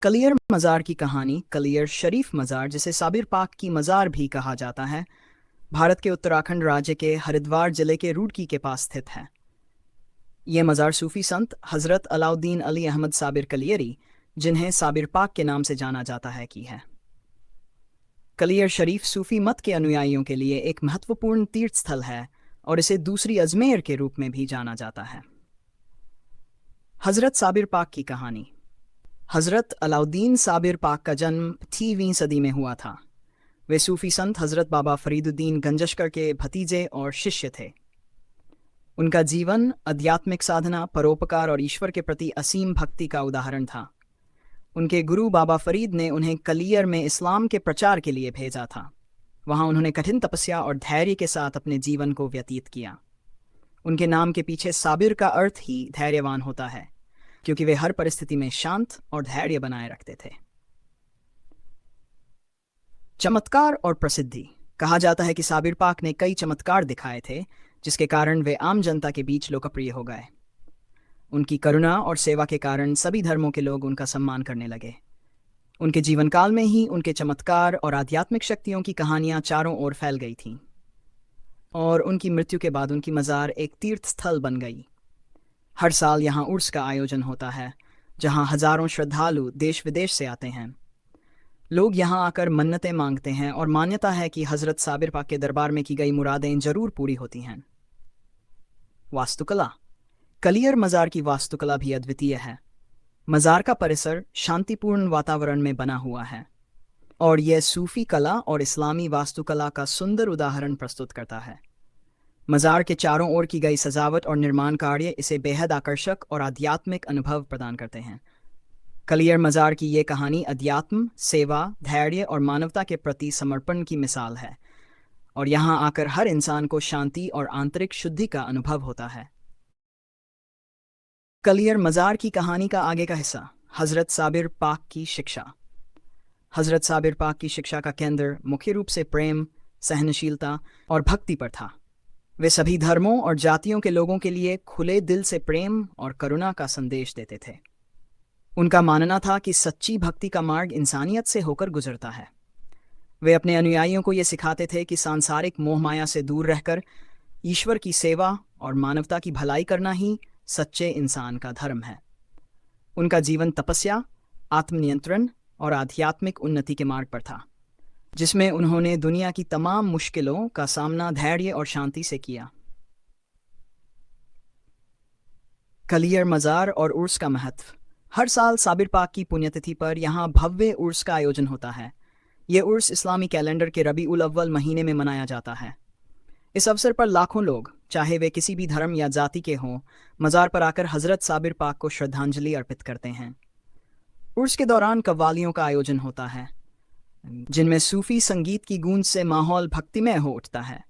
कलियर मज़ार की कहानी कलियर शरीफ मज़ार, जिसे साबिर पाक की मज़ार भी कहा जाता है, भारत के उत्तराखंड राज्य के हरिद्वार जिले के रुड़की के पास स्थित है। ये मज़ार सूफ़ी संत हज़रत अलाउद्दीन अली अहमद साबिर कलियरी, जिन्हें साबिर पाक के नाम से जाना जाता है, की है। कलियर शरीफ सूफ़ी मत के अनुयायियों के लिए एक महत्वपूर्ण तीर्थ स्थल है और इसे दूसरी अजमेर के रूप में भी जाना जाता है। हज़रत साबिर पाक की कहानी। हज़रत अलाउद्दीन साबिर पाक का जन्म 8वीं सदी में हुआ था। वे सूफ़ी संत हज़रत बाबा फरीदुद्दीन गंजशकर के भतीजे और शिष्य थे। उनका जीवन आध्यात्मिक साधना, परोपकार और ईश्वर के प्रति असीम भक्ति का उदाहरण था। उनके गुरु बाबा फरीद ने उन्हें कलियर में इस्लाम के प्रचार के लिए भेजा था। वहाँ उन्होंने कठिन तपस्या और धैर्य के साथ अपने जीवन को व्यतीत किया। उनके नाम के पीछे साबिर का अर्थ ही धैर्यवान होता है, क्योंकि वे हर परिस्थिति में शांत और धैर्य बनाए रखते थे। चमत्कार और प्रसिद्धि। कहा जाता है कि साबिर पाक ने कई चमत्कार दिखाए थे, जिसके कारण वे आम जनता के बीच लोकप्रिय हो गए। उनकी करुणा और सेवा के कारण सभी धर्मों के लोग उनका सम्मान करने लगे। उनके जीवन काल में ही उनके चमत्कार और आध्यात्मिक शक्तियों की कहानियां चारों ओर फैल गई थीं, और उनकी मृत्यु के बाद उनकी मज़ार एक तीर्थ स्थल बन गई। हर साल यहाँ उर्स का आयोजन होता है, जहाँ हजारों श्रद्धालु देश विदेश से आते हैं। लोग यहाँ आकर मन्नतें मांगते हैं और मान्यता है कि हज़रत साबिर पाक के दरबार में की गई मुरादें जरूर पूरी होती हैं। वास्तुकला। कलियर मज़ार की वास्तुकला भी अद्वितीय है। मज़ार का परिसर शांतिपूर्ण वातावरण में बना हुआ है, और यह सूफी कला और इस्लामी वास्तुकला का सुंदर उदाहरण प्रस्तुत करता है। मज़ार के चारों ओर की गई सजावट और निर्माण कार्य इसे बेहद आकर्षक और आध्यात्मिक अनुभव प्रदान करते हैं। कलियर मज़ार की ये कहानी अध्यात्म, सेवा, धैर्य और मानवता के प्रति समर्पण की मिसाल है, और यहाँ आकर हर इंसान को शांति और आंतरिक शुद्धि का अनुभव होता है। कलियर मज़ार की कहानी का आगे का हिस्सा। हज़रत साबिर पाक की शिक्षा। हज़रत साबिर पाक की शिक्षा का केंद्र मुख्य रूप से प्रेम, सहनशीलता और भक्ति पर था। वे सभी धर्मों और जातियों के लोगों के लिए खुले दिल से प्रेम और करुणा का संदेश देते थे। उनका मानना था कि सच्ची भक्ति का मार्ग इंसानियत से होकर गुजरता है। वे अपने अनुयायियों को ये सिखाते थे कि सांसारिक मोह माया से दूर रहकर ईश्वर की सेवा और मानवता की भलाई करना ही सच्चे इंसान का धर्म है। उनका जीवन तपस्या, आत्मनियंत्रण और आध्यात्मिक उन्नति के मार्ग पर था, जिसमें उन्होंने दुनिया की तमाम मुश्किलों का सामना धैर्य और शांति से किया। कलियर मज़ार और उर्स का महत्व। हर साल साबिर पाक की पुण्यतिथि पर यहाँ भव्य उर्स का आयोजन होता है। ये उर्स इस्लामी कैलेंडर के रबी उल अव्वल महीने में मनाया जाता है। इस अवसर पर लाखों लोग, चाहे वे किसी भी धर्म या जाति के हों, मज़ार पर आकर हज़रत साबिर पाक को श्रद्धांजलि अर्पित करते हैं। उर्स के दौरान कव्वालियों का आयोजन होता है, जिनमें सूफी संगीत की गूंज से माहौल भक्तिमय हो उठता है।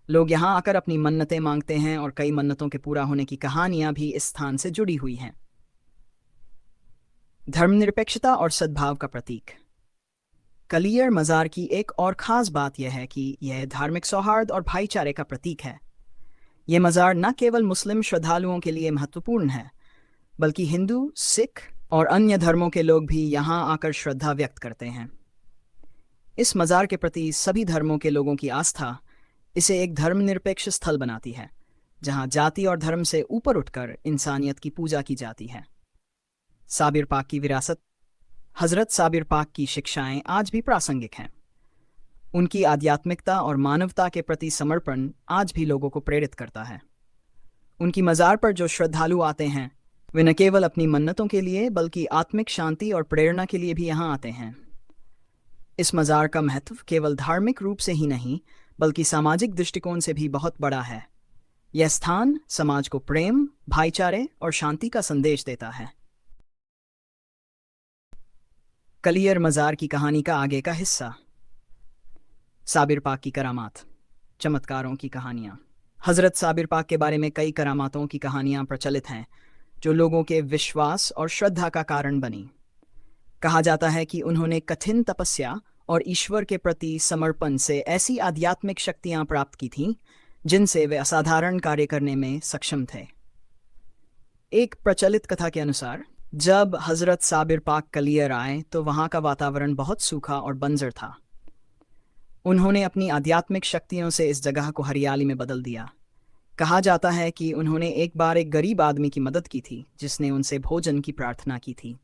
लोग यहाँ आकर अपनी मन्नतें मांगते हैं, और कई मन्नतों के पूरा होने की कहानियां भी इस स्थान से जुड़ी हुई हैं। धर्मनिरपेक्षता और सद्भाव का प्रतीक। कलियर मज़ार की एक और ख़ास बात यह है कि यह धार्मिक सौहार्द और भाईचारे का प्रतीक है। यह मज़ार न केवल मुस्लिम श्रद्धालुओं के लिए महत्वपूर्ण है, बल्कि हिंदू, सिख और अन्य धर्मों के लोग भी यहाँ आकर श्रद्धा व्यक्त करते हैं। इस मज़ार के प्रति सभी धर्मों के लोगों की आस्था इसे एक धर्मनिरपेक्ष स्थल बनाती है, जहाँ जाति और धर्म से ऊपर उठकर इंसानियत की पूजा की जाती है। साबिर पाक की विरासत। हज़रत साबिर पाक की शिक्षाएं आज भी प्रासंगिक हैं। उनकी आध्यात्मिकता और मानवता के प्रति समर्पण आज भी लोगों को प्रेरित करता है। उनकी मज़ार पर जो श्रद्धालु आते हैं, वे न केवल अपनी मन्नतों के लिए बल्कि आत्मिक शांति और प्रेरणा के लिए भी यहाँ आते हैं। इस मज़ार का महत्व केवल धार्मिक रूप से ही नहीं, बल्कि सामाजिक दृष्टिकोण से भी बहुत बड़ा है। यह स्थान समाज को प्रेम, भाईचारे और शांति का संदेश देता है। कलियर मज़ार की कहानी का आगे का हिस्सा। साबिर पाक की करामात, चमत्कारों की कहानियाँ। हज़रत साबिर पाक के बारे में कई करामातों की कहानियाँ प्रचलित हैं, जो लोगों के विश्वास और श्रद्धा का कारण बनी। कहा जाता है कि उन्होंने कठिन तपस्या और ईश्वर के प्रति समर्पण से ऐसी आध्यात्मिक शक्तियाँ प्राप्त की थीं, जिनसे वे असाधारण कार्य करने में सक्षम थे। एक प्रचलित कथा के अनुसार जब हजरत साबिर पाक कलियर आए तो वहाँ का वातावरण बहुत सूखा और बंजर था। उन्होंने अपनी आध्यात्मिक शक्तियों से इस जगह को हरियाली में बदल दिया। कहा जाता है कि उन्होंने एक बार एक गरीब आदमी की मदद की थी जिसने उनसे भोजन की प्रार्थना की थी।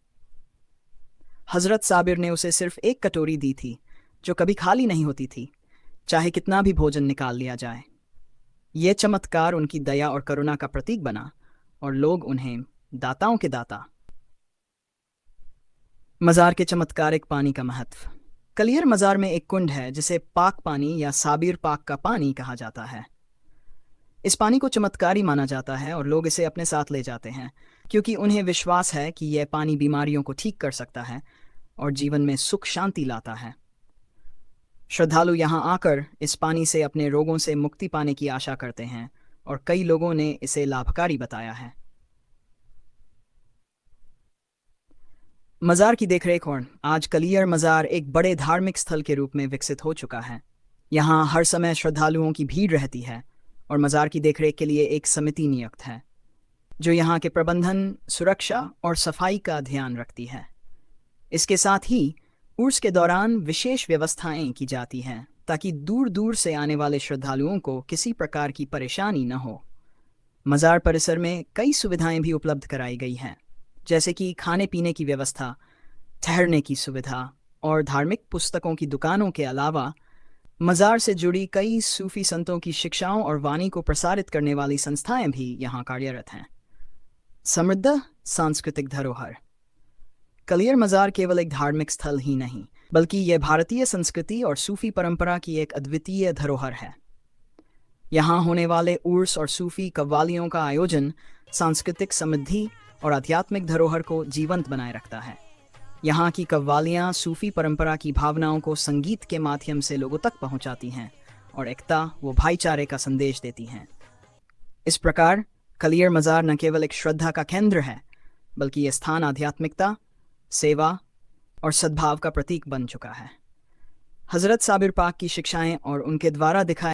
हजरत साबिर ने उसे सिर्फ एक कटोरी दी थी जो कभी खाली नहीं होती थी, चाहे कितना भी भोजन निकाल लिया जाए। ये चमत्कार उनकी दया और करुणा का प्रतीक बना और लोग उन्हें दाताओं के दाता। मज़ार के चमत्कारिक पानी का महत्व। कलियर मज़ार में एक कुंड है जिसे पाक पानी या साबिर पाक का पानी कहा जाता है। इस पानी को चमत्कारी माना जाता है और लोग इसे अपने साथ ले जाते हैं क्योंकि उन्हें विश्वास है कि यह पानी बीमारियों को ठीक कर सकता है और जीवन में सुख शांति लाता है। श्रद्धालु यहाँ आकर इस पानी से अपने रोगों से मुक्ति पाने की आशा करते हैं और कई लोगों ने इसे लाभकारी बताया है। मज़ार की देखरेख। और आज कलियर मज़ार एक बड़े धार्मिक स्थल के रूप में विकसित हो चुका है। यहाँ हर समय श्रद्धालुओं की भीड़ रहती है और मज़ार की देखरेख के लिए एक समिति नियुक्त है जो यहाँ के प्रबंधन, सुरक्षा और सफाई का ध्यान रखती है। इसके साथ ही उर्स के दौरान विशेष व्यवस्थाएं की जाती हैं ताकि दूर दूर से आने वाले श्रद्धालुओं को किसी प्रकार की परेशानी न हो। मज़ार परिसर में कई सुविधाएं भी उपलब्ध कराई गई हैं, जैसे कि खाने पीने की व्यवस्था, ठहरने की सुविधा और धार्मिक पुस्तकों की दुकानों के अलावा मज़ार से जुड़ी कई सूफी संतों की शिक्षाओं और वाणी को प्रसारित करने वाली संस्थाएं भी यहाँ कार्यरत हैं। समृद्ध सांस्कृतिक धरोहर। कलियर मज़ार केवल एक धार्मिक स्थल ही नहीं बल्कि यह भारतीय संस्कृति और सूफी परंपरा की एक अद्वितीय धरोहर है। यहाँ होने वाले उर्स और सूफी कव्वालियों का आयोजन सांस्कृतिक समृद्धि और आध्यात्मिक धरोहर को जीवंत बनाए रखता है। यहाँ की कव्वालियाँ सूफी परंपरा की भावनाओं को संगीत के माध्यम से लोगों तक पहुँचाती हैं और एकता व भाईचारे का संदेश देती हैं। इस प्रकार कलियर मज़ार न केवल एक श्रद्धा का केंद्र है बल्कि यह स्थान आध्यात्मिकता, सेवा और सद्भाव का प्रतीक बन चुका है। हज़रत साबिर पाक की शिक्षाएं और उनके द्वारा दिखाए